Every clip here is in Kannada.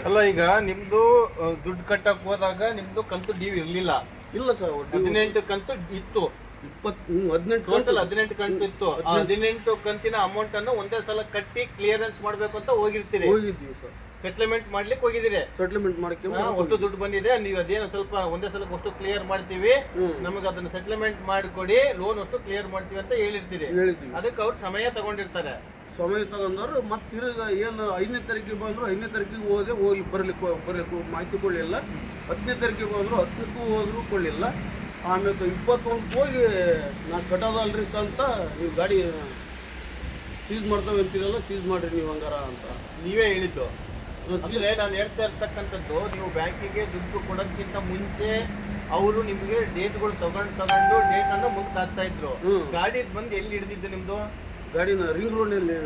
ಅಲ್ಲ ಈಗ ನಿಮ್ದು ದುಡ್ಡು ಕಟ್ಟಕ್ ಹೋದಾಗ ನಿಮ್ದು ಕಂತು ಡ್ಯೂ ಇರ್ಲಿಲ್ಲ. ಇಲ್ಲ ಸರ್, 18 ಕಂತು ಇತ್ತು. 18 ಟೋಟಲ್ 18 ಕಂತು ಇತ್ತು. 18 ಕಂತಿನ ಅಮೌಂಟ್ ಅನ್ನು ಒಂದೇ ಸಲ ಕಟ್ಟಿ ಕ್ಲಿಯರೆನ್ಸ್ ಮಾಡ್ಬೇಕು ಅಂತ ಹೋಗಿರ್ತೀರಿ. ಹೋಗಿದ್ವಿ ಸರ್, ಸೆಟ್ಲ್ಮೆಂಟ್ ಮಾಡ್ಲಿಕ್ಕೆ ಹೋಗಿದ್ದೀರಿ. ಸೆಟ್ಲ್ಮೆಂಟ್ ಮಾಡಕ್ಕೆ ಅಷ್ಟು ದುಡ್ಡು ಬಂದಿದೆ, ನೀವು ಅದೇನು ಸ್ವಲ್ಪ ಒಂದೇ ಸಲ ಅಷ್ಟು ಕ್ಲಿಯರ್ ಮಾಡ್ತೀವಿ, ನಮಗೆ ಅದನ್ನ ಸೆಟ್ಲ್ಮೆಂಟ್ ಮಾಡಿಕೊಡಿ, ಲೋನ್ ಅಷ್ಟು ಕ್ಲಿಯರ್ ಮಾಡ್ತೀವಿ ಅಂತ ಹೇಳಿರ್ತೀರಿ. ಅದಕ್ಕೆ ಅವ್ರು ಸಮಯ ತಗೊಂಡಿರ್ತಾರೆ. ಸಮಯ ತಗೊಂಡವ್ರು ಮತ್ತೆ ತಿರುಗ ಏನು 5ನೇ ತಾರೀಕಿಗೆ ಬಂದ್ರು 5ನೇ ತಾರೀಕಿಗೆ ಹೋಗಿ ಬರ್ಲಿಕ್ಕೆ ಮಾಹಿತಿ ಕೊಡಲಿಲ್ಲ. 10ನೇ ತಾರೀಕಿಗೆ ಬಂದ್ರು 10ಕ್ಕೂ ಹೋದ್ರು ಕೊಡಲಿಲ್ಲ. ಆಮೇಲೆ 21 ಹೋಗಿ ನಾ ಕಟ್ಟೋದಲ್ರಿ ಅಂತ ನೀವು ಗಾಡಿ ಸೀಸ್ ಮಾಡ್ತೇವೆ ಅಂತೀರಲ್ಲ, ಸೀಸ್ ಮಾಡ್ರಿ ನೀವು ಹಂಗಾರ ಅಂತ ನೀವೇ ಹೇಳಿದ್ದು. ಅಂದ್ರೆ ನಾನು ಹೇಳ್ತಾ ಇರ್ತಕ್ಕಂಥದ್ದು, ನೀವು ಬ್ಯಾಂಕಿಗೆ ದುಡ್ಡು ಕೊಡೋದಕ್ಕಿಂತ ಮುಂಚೆ ಅವರು ನಿಮ್ಗೆ ಡೇಟ್ಗಳು ತಗೊಂಡು ಡೇಟ್ ಅನ್ನು ಮುಂದೆ ಹಾಕ್ತಾ ಇದ್ರು. ಗಾಡಿ ಬಂದು ಎಲ್ಲಿ ಹಿಡಿದಿದ್ದು ನಿಮ್ದು? ಗಾಡಿನ ರಿಂಗ್ ರೋಡ್ನಲ್ಲಿ,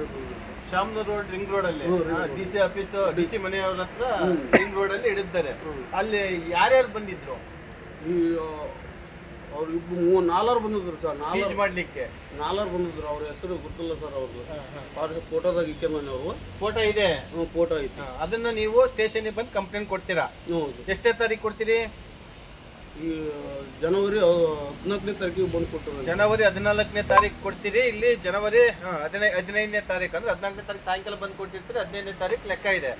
ಶಾಮನೂರ್ ರೋಡ್ ರಿಂಗ್ ರೋಡ್ ಅಲ್ಲಿ ಡಿಸಿ ಆಫೀಸ್, ಡಿಸಿ ಮನೆಯವ್ರ ಹತ್ರ ರಿಂಗ್ ರೋಡ್ ಅಲ್ಲಿ ಹಿಡಿದ್ದಾರೆ. ಅಲ್ಲಿ ಯಾರ್ಯಾರು ಬಂದಿದ್ರು? ಈ ಅವ್ರು ಇಬ್ಬರು 4 ಬಂದಿದ್ರು ಸರ್. ಸೀಜ್ ಮಾಡ್ಲಿಕ್ಕೆ 4 ಬಂದಿದ್ರು. ಅವ್ರ ಹೆಸರು ಗೊತ್ತಿಲ್ಲ ಸರ್. ಅವ್ರದ್ದು ಫೋಟೋದಾಗ ಇಕ್ಕೆ ಮನೆಯವರು ಫೋಟೋ ಇದೆ. ಫೋಟೋ ಐತೆ. ಅದನ್ನ ನೀವು ಸ್ಟೇಷನ್ಗೆ ಬಂದು ಕಂಪ್ಲೇಂಟ್ ಕೊಡ್ತೀರಾ? ಎಷ್ಟೇ ತಾರೀಕು ಕೊಡ್ತೀರಿ? ಈ ಜನವರಿ 14ನೇ ತಾರೀಕಿಗೆ ಬಂದು ಕೊಟ್ಟರು. ಜನವರಿ 14ನೇ ತಾರೀಕು ಕೊಡ್ತೀರಿ. ಇಲ್ಲಿ ಜನವರಿ 15ನೇ ತಾರೀಕು ಅಂದ್ರೆ 14ನೇ ತಾರೀಕು ಸಾಯಂಕಾಲ ಬಂದು ಕೊಟ್ಟಿರ್ತೀರಿ. 15ನೇ ತಾರೀಕು ಲೆಕ್ಕ ಇದೆ.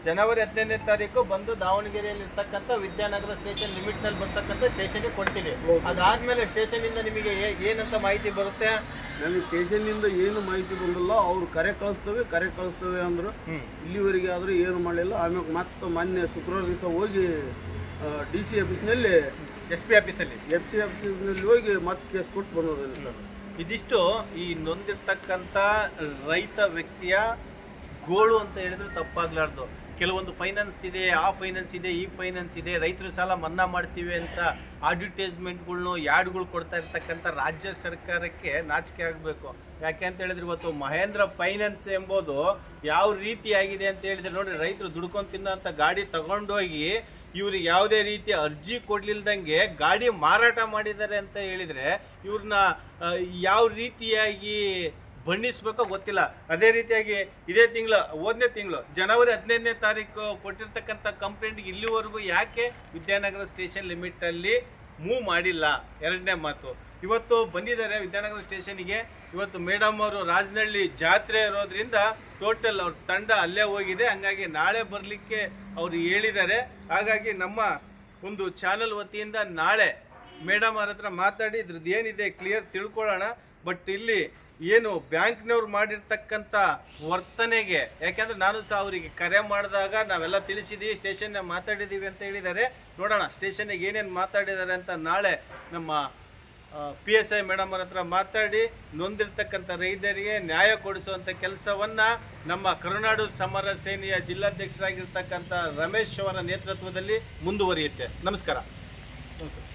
ಜನವರಿ 15ನೇ ತಾರೀಕು ಬಂದು ದಾವಣಗೆರೆಯಲ್ಲಿ ಇರ್ತಕ್ಕಂಥ ವಿದ್ಯಾನಗರ ಸ್ಟೇಷನ್ ಲಿಮಿಟ್ ನಲ್ಲಿ ಬರ್ತಕ್ಕಂಥ ಸ್ಟೇಷನ್ಗೆ ಕೊಡ್ತೀರಿ. ಅದಾದ್ಮೇಲೆ ಸ್ಟೇಷನ್ ಇಂದ ನಿಮಗೆ ಏನಂತ ಮಾಹಿತಿ ಬರುತ್ತೆ? ನಮಗೆ ಸ್ಟೇಷನ್ನಿಂದ ಏನು ಮಾಹಿತಿ ಬಂದಿಲ್ಲ. ಅವ್ರು ಕರೆ ಕಳಿಸ್ತೇವೆ ಅಂದ್ರು. ಇಲ್ಲಿವರೆಗೆ ಆದರೂ ಏನು ಮಾಡಲಿಲ್ಲ. ಆಮೇಲೆ ಮತ್ತೆ ಮೊನ್ನೆ ಶುಕ್ರವಾರ ದಿವಸ ಹೋಗಿ DC ಆಫೀಸ್ನಲ್ಲಿ SP ಆಫೀಸಲ್ಲಿ ಹೋಗಿ ಮತ್ತೆ ಕೇಸ್ ಕೊಟ್ಟು ಬಂದೋದು. ಇದಿಷ್ಟು ಈ ನೊಂದಿರ್ತಕ್ಕಂಥ ರೈತ ವ್ಯಕ್ತಿಯ ಗೋಳು ಅಂತ ಹೇಳಿದ್ರೆ ತಪ್ಪಾಗ್ಲಾರ್ದು. ಕೆಲವೊಂದು ಫೈನಾನ್ಸ್ ಇದೆ, ಆ ಫೈನಾನ್ಸ್ ಇದೆ, ಈ ಫೈನಾನ್ಸ್ ಇದೆ, ರೈತರ ಸಾಲ ಮನ್ನಾ ಮಾಡ್ತೀವಿ ಅಂತ ಅಡ್ವರ್ಟೈಸ್ಮೆಂಟ್ಗಳ್ನು ಯಾಡ್ಗಳು ಕೊಡ್ತಾ ಇರ್ತಕ್ಕಂಥ ರಾಜ್ಯ ಸರ್ಕಾರಕ್ಕೆ ನಾಚಿಕೆ ಆಗಬೇಕು. ಯಾಕೆ ಅಂತ ಹೇಳಿದ್ರೆ ಇವತ್ತು ಮಹೇಂದ್ರ ಫೈನಾನ್ಸ್ ಎಂಬುದು ಯಾವ ರೀತಿಯಾಗಿದೆ ಅಂತ ಹೇಳಿದ್ರೆ ನೋಡಿ, ರೈತರು ದುಡ್ಕೊಂಡು ತಿನ್ನೋಂಥ ಗಾಡಿ ತಗೊಂಡೋಗಿ ಇವ್ರಿಗೆ ಯಾವುದೇ ರೀತಿಯ ಅರ್ಜಿ ಕೊಡ್ಲಿಲ್ದಂಗೆ ಗಾಡಿ ಮಾರಾಟ ಮಾಡಿದ್ದಾರೆ ಅಂತ ಹೇಳಿದರೆ ಇವ್ರನ್ನ ಯಾವ ರೀತಿಯಾಗಿ ಬಣ್ಣಿಸ್ಬೇಕೋ ಗೊತ್ತಿಲ್ಲ. ಅದೇ ರೀತಿಯಾಗಿ ಇದೇ ಹೋದನೇ ತಿಂಗಳು ಜನವರಿ 15ನೇ ತಾರೀಕು ಕೊಟ್ಟಿರ್ತಕ್ಕಂಥ ಕಂಪ್ಲೇಂಟ್ಗೆ ಇಲ್ಲಿವರೆಗೂ ಯಾಕೆ ವಿದ್ಯಾನಗರ ಸ್ಟೇಷನ್ ಲಿಮಿಟಲ್ಲಿ ಮೂವ್ ಮಾಡಿಲ್ಲ? 2ನೇ ಮಾತು. ಇವತ್ತು ಬಂದಿದ್ದಾರೆ ವಿದ್ಯಾನಗರ ಸ್ಟೇಷನ್ಗೆ. ಇವತ್ತು ಮೇಡಮ್ ಅವರು ರಾಜನಹಳ್ಳಿ ಜಾತ್ರೆ ಇರೋದ್ರಿಂದ ಟೋಟಲ್ ಅವ್ರ ತಂಡ ಅಲ್ಲೇ ಹೋಗಿದೆ. ಹಂಗಾಗಿ ನಾಳೆ ಬರಲಿಕ್ಕೆ ಅವರು ಹೇಳಿದ್ದಾರೆ. ಹಾಗಾಗಿ ನಮ್ಮ ಒಂದು ಚಾನಲ್ ವತಿಯಿಂದ ನಾಳೆ ಮೇಡಮ್ ಅವ್ರ ಹತ್ರ ಮಾತಾಡಿ ಇದ್ರದ್ದು ಏನಿದೆ ಕ್ಲಿಯರ್ ತಿಳ್ಕೊಳ್ಳೋಣ. ಬಟ್ ಇಲ್ಲಿ ಏನು ಬ್ಯಾಂಕ್ನವ್ರು ಮಾಡಿರ್ತಕ್ಕಂಥ ವರ್ತನೆಗೆ, ಯಾಕೆಂದರೆ ನಾನು ಸಹ ಅವರಿಗೆ ಕರೆ ಮಾಡಿದಾಗ ನಾವೆಲ್ಲ ತಿಳಿಸಿದ್ದೀವಿ, ಸ್ಟೇಷನ್ನ ಮಾತಾಡಿದ್ದೀವಿ ಅಂತ ಹೇಳಿದ್ದಾರೆ. ನೋಡೋಣ ಸ್ಟೇಷನ್ನಿಗೆ ಏನೇನು ಮಾತಾಡಿದ್ದಾರೆ ಅಂತ ನಾಳೆ ನಮ್ಮ PSI ಮೇಡಮ್ ಅವ್ರ ಹತ್ರ ಮಾತಾಡಿ ನೊಂದಿರ್ತಕ್ಕಂಥ ರೈತರಿಗೆ ನ್ಯಾಯ ಕೊಡಿಸುವಂಥ ಕೆಲಸವನ್ನು ನಮ್ಮ ಕರುನಾಡು ಸಮರ ಸೇನೆಯ ಜಿಲ್ಲಾಧ್ಯಕ್ಷರಾಗಿರ್ತಕ್ಕಂಥ ರಮೇಶ್ ಅವರ ನೇತೃತ್ವದಲ್ಲಿ ಮುಂದುವರಿಯುತ್ತೆ. ನಮಸ್ಕಾರ.